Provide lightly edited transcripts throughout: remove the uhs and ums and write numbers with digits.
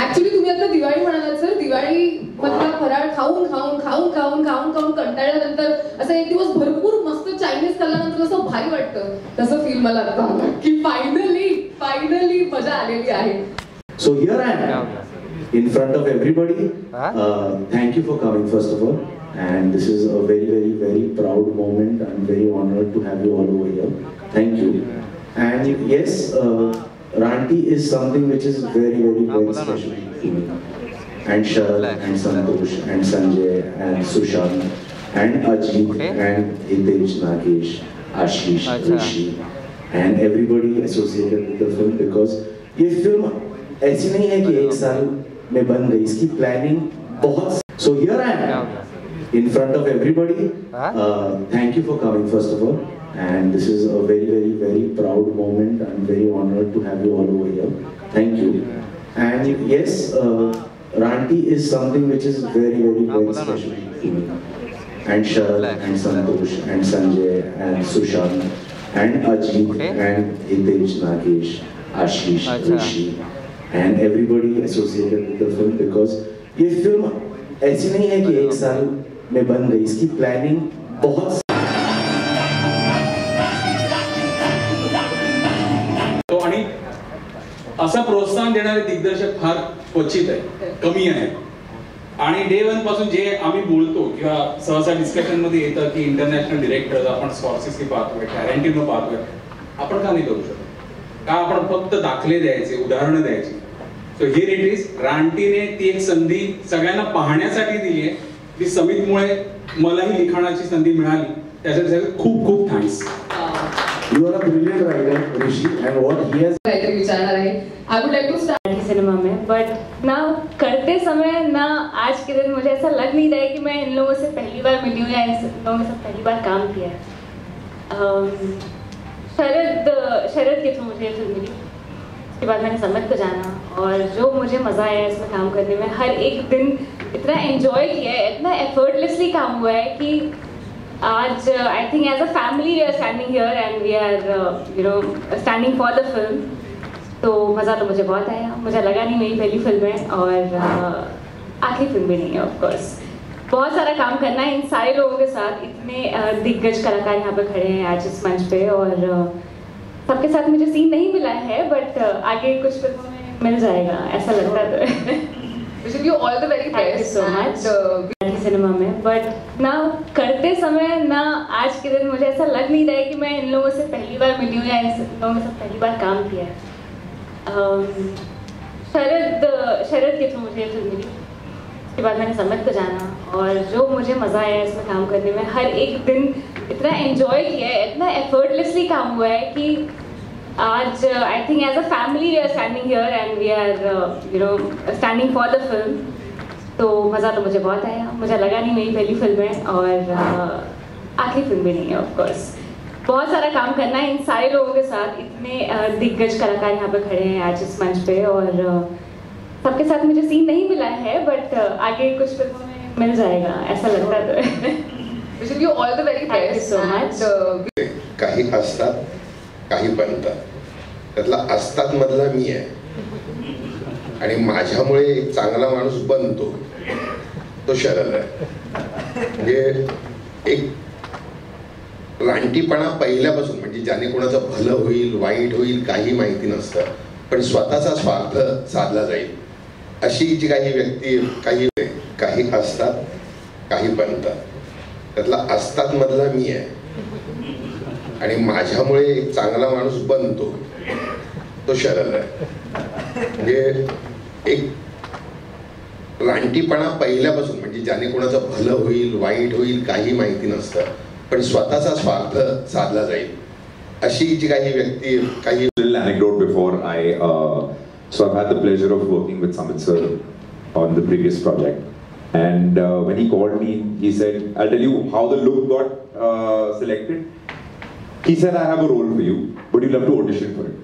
Actually तुम्ही आता दिवाळी म्हणालात सर, दिवाळी मधला फराळ खाऊन खाऊन खाऊन खाऊन खाऊन खाऊन कंटाळल्यानंतर असं एक दिवस भरपूर मस्त चायनीज खाल्ल्यानंतर असं भारी वाटतं, तसं फील मला आता आलं की फायनली मजा आलेली आहे. So here I am in front of everybody. Thank you for coming first of all, and this is a very proud moment. I'm very honored to have you all over here. Thank you. And yes, Ranti is something which is very special to me. And Sharad and Santosh and Sanjay and Sushant and Ajit and Hitesh, Nagesh, Ashish, Rishi and everybody associated with the film, because ये film ऐसी नहीं है कि एक साल में बन गई, इसकी planning बहुत. So here I am in front of everybody. Thank you for coming first of all. And this is a very proud moment. I'm very honored to have you all over here. Thank you. And yes, Ranti is something which is very special to me. And Sharad and Santosh and Sanjay and Sushant and Ajit and Hitesh, Nagesh, Ashish, Rishi and everybody associated with the film, because ये film ऐसी नहीं है कि एक साल में बन गई, इसकी planning बहुत. आणि असं प्रोत्साहन देणारे दिग्दर्शक फार क्वचित आहे, कमी आहे. आणि डे वन पासून जे आम्ही बोलतो किंवा सहसा डिस्कशन मध्ये येतं की इंटरनॅशनल डिरेक्टर्स आपण स्कॉर्सेसी पाहतोय, टॅरेंटिनो पाहतोय, आपण का नाही करू शकत? का आपण फक्त दाखले द्यायचे, उदाहरणं द्यायची? So here it is. रानटीने ती एक संधी सगळ्यांना पाहण्यासाठी दिली आहे. ती समितमुळे मलाही लिखाणाची संधी मिळाली, त्याच्यासाठी खूप thanks. You are a brilliant writer, Rishi, and what he has. विचारणार आहे. I would like to start cinema में, बट ना करते समय ना आज के दिन मुझे ऐसा लग नहीं रहा है कि मैं इन लोगों से पहली बार मिली हूँ या इन लोगों के साथ पहली बार काम किया है. शरद के थ्रू मुझे ये फिल्म मिली, उसके बाद मैंने समित को जाना, और जो मुझे मज़ा आया इसमें काम करने में, हर एक दिन इतना एंजॉय किया है, इतना एफर्टलेसली काम हुआ है कि आज I think as a family we are standing here and we are standing for the film. तो मज़ा तो मुझे बहुत आया. मुझे लगा नहीं मेरी पहली फिल्म है और आखिरी फिल्म भी नहीं है. ऑफ कोर्स बहुत सारा काम करना है इन सारे लोगों के साथ. इतने दिग्गज कलाकार यहाँ पे खड़े हैं आज इस मंच पे, और सबके साथ मुझे सीन नहीं मिला है, बट आगे कुछ फिल्मों में मिल जाएगा ऐसा लगता है. Wish you all the very best. Thank you so much. Cinema में, बट ना करते समय ना आज के दिन मुझे ऐसा लग नहीं रहा है कि मैं इन लोगों से पहली बार मिली हूँ या इन लोगों के साथ पहली बार काम किया है. शरद के थ्रू मुझे ये फिल्म मिली, उसके बाद मैंने समित को जाना, और जो मुझे मज़ा आया इसमें काम करने में, हर एक दिन इतना एंजॉय किया है, इतना एफर्टलेसली काम हुआ है कि आज I think as a family we are standing here and we are standing for the film. तो मज़ा तो मुझे बहुत आया. मुझे लगा नहीं मेरी पहली फिल्म है और आखिरी फिल्म भी नहीं है. ऑफ कोर्स बहुत सारा काम करना है इन सारे लोगों के साथ. इतने दिग्गज कलाकार यहाँ पे खड़े हैं आज इस मंच पे, और सबके साथ मुझे सीन नहीं मिला है, बट आगे कुछ फिल्मों में मिल जाएगा ऐसा लगता है. Wish you all the very best. Thank you so much. काही असतात, काही बनतात. त्यातला असतात मधला मी आहे, आणि माझ्यामुळे एक चांगला माणूस बनतो तो शरद आहे. म्हणजे एक रानटीपणा पहिल्यापासून, म्हणजे ज्याने कोणाचं भलं होईल वाईट होईल काही माहिती नसतं, पण स्वतःचा स्वार्थ साधला जाईल अशी जी काही व्यक्ती काही असतात, काही बनतात. त्यातला असतात मधला मी आहे, आणि माझ्यामुळे एक चांगला माणूस बनतो तो शरद आहे. म्हणजे एक रानटीपणा पहिल्यापासून, म्हणजे ज्याने कोणाचं भलं होईल वाईट होईल काही माहिती नसतं, पण स्वतःचा स्वार्थ साधला जाईल अशी जी काही व्यक्ती काही. Little anecdote before so I've had the pleasure of working with Samit sir on the previous project, and when he called me, he said, "I'll tell you how the look got selected." He said, "I have a role for you, but you'll have to audition for it."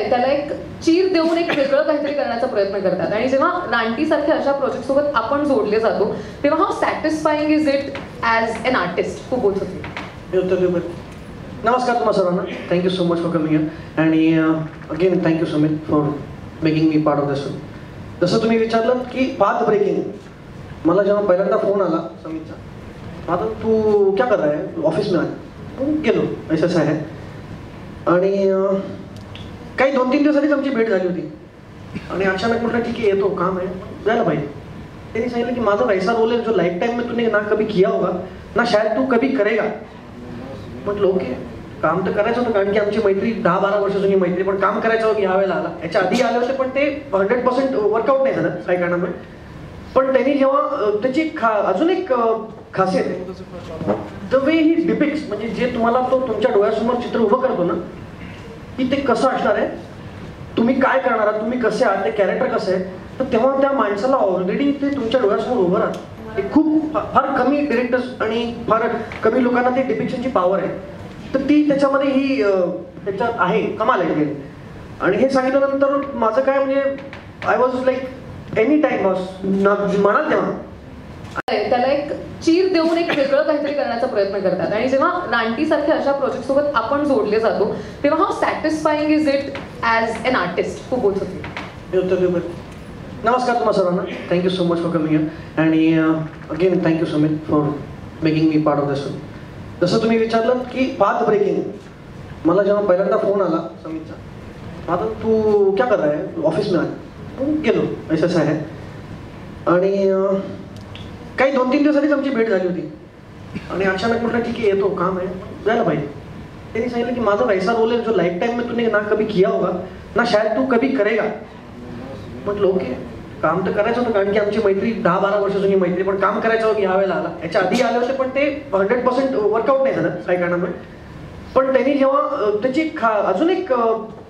त्याला एक चीर देऊन एक वेगळं काहीतरी करण्याचा प्रयत्न करतात, आणि जेव्हा रानटी सारख्या अशा प्रोजेक्ट सोबत आपण जोडले जातो तेव्हा how satisfying is it as an artist for both of you? नमस्कार तुम्हा सर्वांना. Thank you so much for coming here आणि again thank you Sumit for making me part of this. जसं तुम्ही विचारलं की पाथ ब्रेकिंग, मला जेव्हा पहिल्यांदा फोन आला समीतचा, आता तू क्या कर रहा है ऑफिस में आया, गेलो ऐसा आहे. आणि काही 2-3 दिवसांनीच आमची भेट झाली होती आणि अचानक म्हटलं ठीक आहे येतो, काम आहे जायला पाहिजे. त्यांनी सांगितलं की माझा वैसा रोल है जो लाइफ टाइम में तूने ना कभी किया होगा ना शायद तू कभी करेगा. म्हटलं ओके, काम तर करायचं होतं कारण की आमची मैत्री 10-12 वर्ष जुनी मैत्री, पण काम करायचं होतं यावेळेला आला. याच्या आधी आले होते पण ते 100% वर्कआउट नाही झालं काही कारणामुळे. पण त्यांनी जेव्हा त्याची अजून एक खासियत आहे, द वे ही डिपिक्ट्स, म्हणजे जे तुम्हाला तो तुमच्या डोळ्यासमोर चित्र उभं करतो ना, की ते कसं असणार आहे, तुम्ही काय करणार आहात, तुम्ही कसे आहात, ते कॅरेक्टर कसं आहे, तर तेव्हा त्या माणसाला ऑलरेडी ते तुमच्या डोळ्यासमोर उभं राहतं. ते खूप फार कमी डिरेक्टर्स आणि फार कमी लोकांना ते डिपिक्शनची पॉवर आहे. तर ती त्याच्यामध्ये ही त्याच्यात आहे, कमाल आहे. आणि हे सांगितल्यानंतर माझं काय म्हणजे I was like any time boss म्हणाल तेव्हा त्याला एक चीर देऊन एक वेगळं काहीतरी करण्याचा प्रयत्न करतात. आणि जेव्हा रानटी सारख्या अशा प्रोजेक्ट सोबत आपण जोडले जातो तेव्हा how satisfying is it as an artist for both of you. नमस्कार तुम्हा सर्वांना. Thank you so much for coming here आणि again thank you Sumit for making me part of this. जसं तुम्ही विचारलं की पाथ ब्रेकिंग, मला जेव्हा पहिल्यांदा फोन आला समीतचा, आता तू क्या कर रहा है ऑफिस में आया, गेलो ऐसा आहे. आणि काही 2-3 दिवसांनीच आमची भेट झाली होती आणि अचानक म्हटलं ठीक आहे येतो, काम आहे जायला पाहिजे. त्यांनी सांगितलं की माझा वैसा रोल है जो लाइफ टाइम में तूने ना कभी किया होगा ना शायद तू कभी करेगा. म्हटलं ओके, काम तर करायचं होतं कारण की आमची मैत्री 10-12 वर्ष जुनी मैत्री, पण काम करायचं होतं यावेळेला आला. याच्या आधी आले होते पण ते 100% वर्कआउट नाही झालं काही कारणामुळे. पण त्यांनी जेव्हा त्याची अजून एक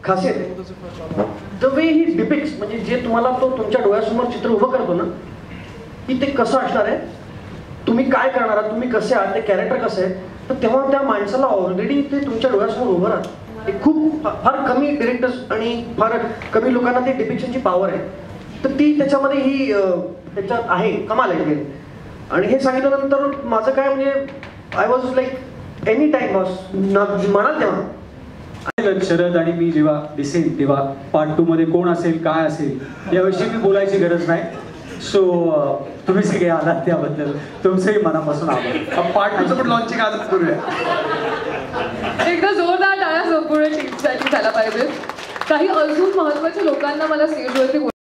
खासियत आहे, द वे ही डिपिक्ट्स, म्हणजे जे तुम्हाला तो तुमच्या डोळ्यासमोर चित्र उभं करतो ना, की ते कसं असणार आहे, तुम्ही काय करणार आहात, तुम्ही कसे आहात, ते कॅरेक्टर कसं आहे, तर तेव्हा त्या माणसाला ऑलरेडी ते तुमच्या डोळ्यासमोर उभं राहतं. ते खूप फार कमी डिरेक्टर्स आणि फार कमी लोकांना ते डिपिक्शनची पॉवर आहे. तर ती त्याच्यामध्ये ही त्याच्यात आहे, कमाल आहे. आणि हे सांगितल्यानंतर माझं काय म्हणजे I was like any time boss म्हणाल तेव्हा. शरद आणि मी जेव्हा दिसेन तेव्हा पार्ट 2 मध्ये कोण असेल, काय असेल याविषयी मी बोलायची गरज नाही. सो तुम्ही सगळे आलात त्याबद्दल तुमचंही मनापासून आभार. पार्ट 2चं पण लॉन्चिंग आजच करूया. एकदा जोरदार टाळ्या संपूर्ण टीमसाठी झाला पाहिजे. काही अजून महत्वाच्या लोकांना मला स्टेजवरती